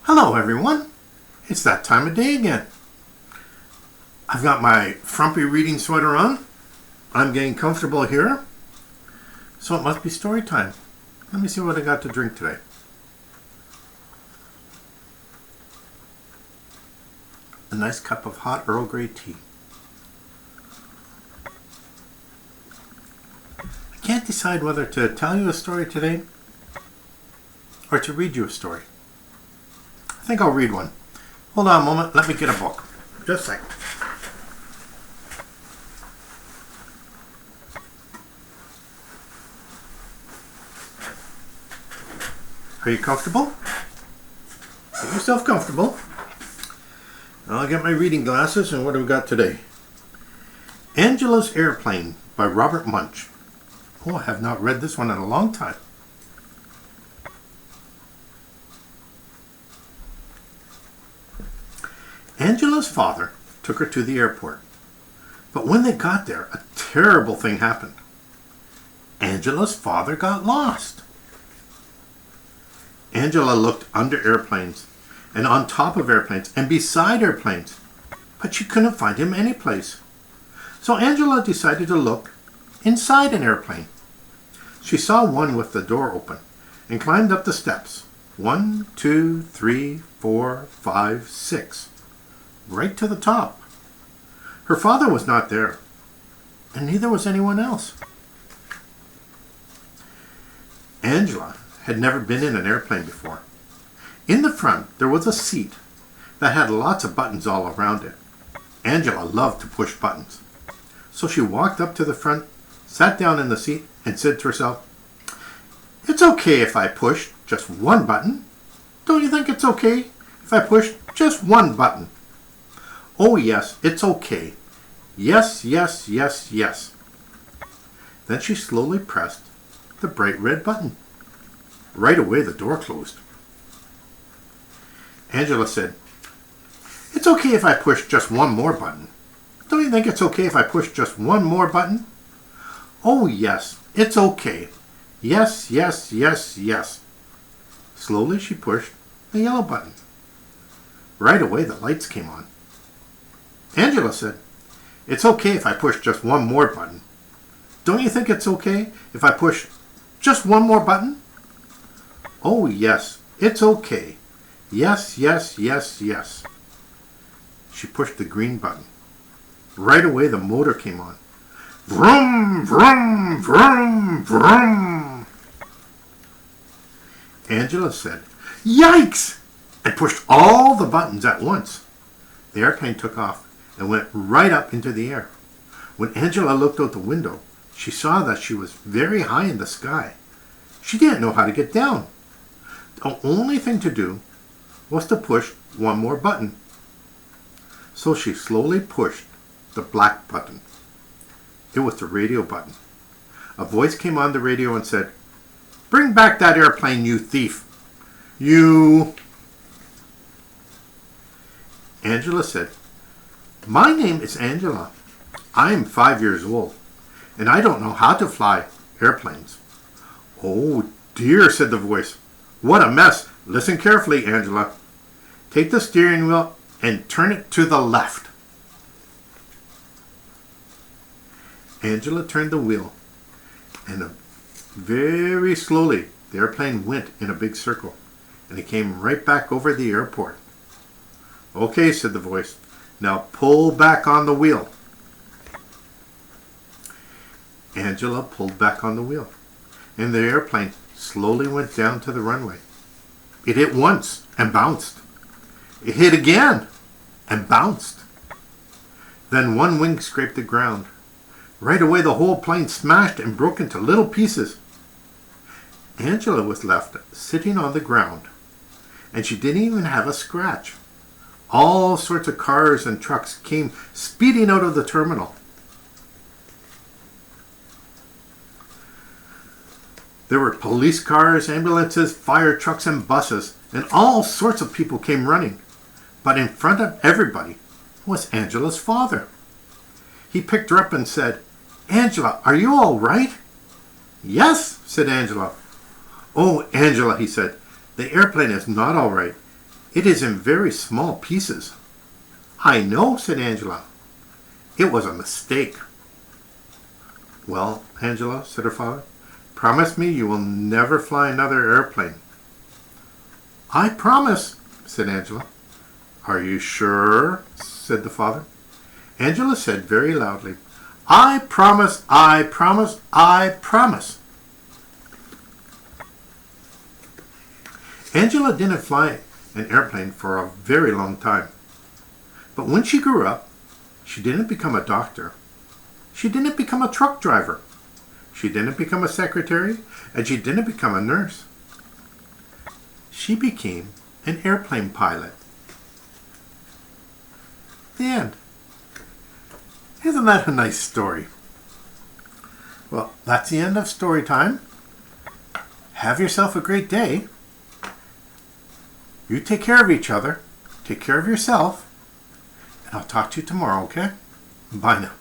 Hello everyone, it's that time of day again. I've got my frumpy reading sweater on. I'm getting comfortable here. So it must be story time. Let me see what I got to drink today. A nice cup of hot Earl Grey tea. I can't decide whether to tell you a story today or to read you a story. I think I'll read one. Hold on a moment, let me get a book. Just a second. Are you comfortable? Get yourself comfortable. I'll get my reading glasses, and what do we got today? Angela's Airplane by Robert Munsch. Oh, I have not read this one in a long time. Angela's father took her to the airport, but when they got there, a terrible thing happened. Angela's father got lost. Angela looked under airplanes, and on top of airplanes, and beside airplanes, but she couldn't find him anyplace. So Angela decided to look inside an airplane. She saw one with the door open, and climbed up the steps. 1, 2, 3, 4, 5, 6. Right to the top. Her father was not there, and neither was anyone else. Angela had never been in an airplane before. In the front, there was a seat that had lots of buttons all around it. Angela loved to push buttons. So she walked up to the front, sat down in the seat, and said to herself, "It's okay if I push just one button. Don't you think it's okay if I push just one button?" "Oh yes, it's okay. Yes, yes, yes, yes." Then she slowly pressed the bright red button. Right away the door closed. Angela said, "It's okay if I push just one more button. Don't you think it's okay if I push just one more button?" "Oh yes, it's okay. Yes, yes, yes, yes." Slowly she pushed the yellow button. Right away the lights came on. Angela said, "It's okay if I push just one more button. Don't you think it's okay if I push just one more button?" "Oh yes, it's okay. Yes, yes, yes, yes." She pushed the green button. Right away the motor came on. Vroom, vroom, vroom, vroom. Angela said, "Yikes!" and pushed all the buttons at once. The airplane took off and went right up into the air. When Angela looked out the window, she saw that she was very high in the sky. She didn't know how to get down. The only thing to do was to push one more button. So she slowly pushed the black button. It was the radio button. A voice came on the radio and said, "Bring back that airplane, you thief. You..." Angela said, "My name is Angela. I am 5 years old, and I don't know how to fly airplanes." "Oh dear," said the voice. "What a mess. Listen carefully, Angela. Take the steering wheel and turn it to the left." Angela turned the wheel, and very slowly the airplane went in a big circle, and it came right back over the airport. "Okay," said the voice. "Now pull back on the wheel." Angela pulled back on the wheel, and the airplane slowly went down to the runway. It hit once and bounced. It hit again and bounced. Then one wing scraped the ground. Right away the whole plane smashed and broke into little pieces. Angela was left sitting on the ground, and she didn't even have a scratch. All sorts of cars and trucks came speeding out of the terminal. There were police cars, ambulances, fire trucks, and buses, and all sorts of people came running. But in front of everybody was Angela's father. He picked her up and said, "Angela, are you all right?" "Yes," said Angela. "Oh, Angela," he said, "the airplane is not all right. It is in very small pieces. I know, said Angela. It was a mistake. Well, Angela, said her father, promise me you will never fly another airplane. I promise, said Angela. Are you sure? Said the father. Angela said very loudly, I promise, I promise, I promise. Angela didn't fly an airplane for a very long time. But when she grew up, she didn't become a doctor. She didn't become a truck driver. She didn't become a secretary, and she didn't become a nurse. She became an airplane pilot. The end. Isn't that a nice story? Well, that's the end of story time. Have yourself a great day. You take care of each other. Take care of yourself. And I'll talk to you tomorrow, okay? Bye now.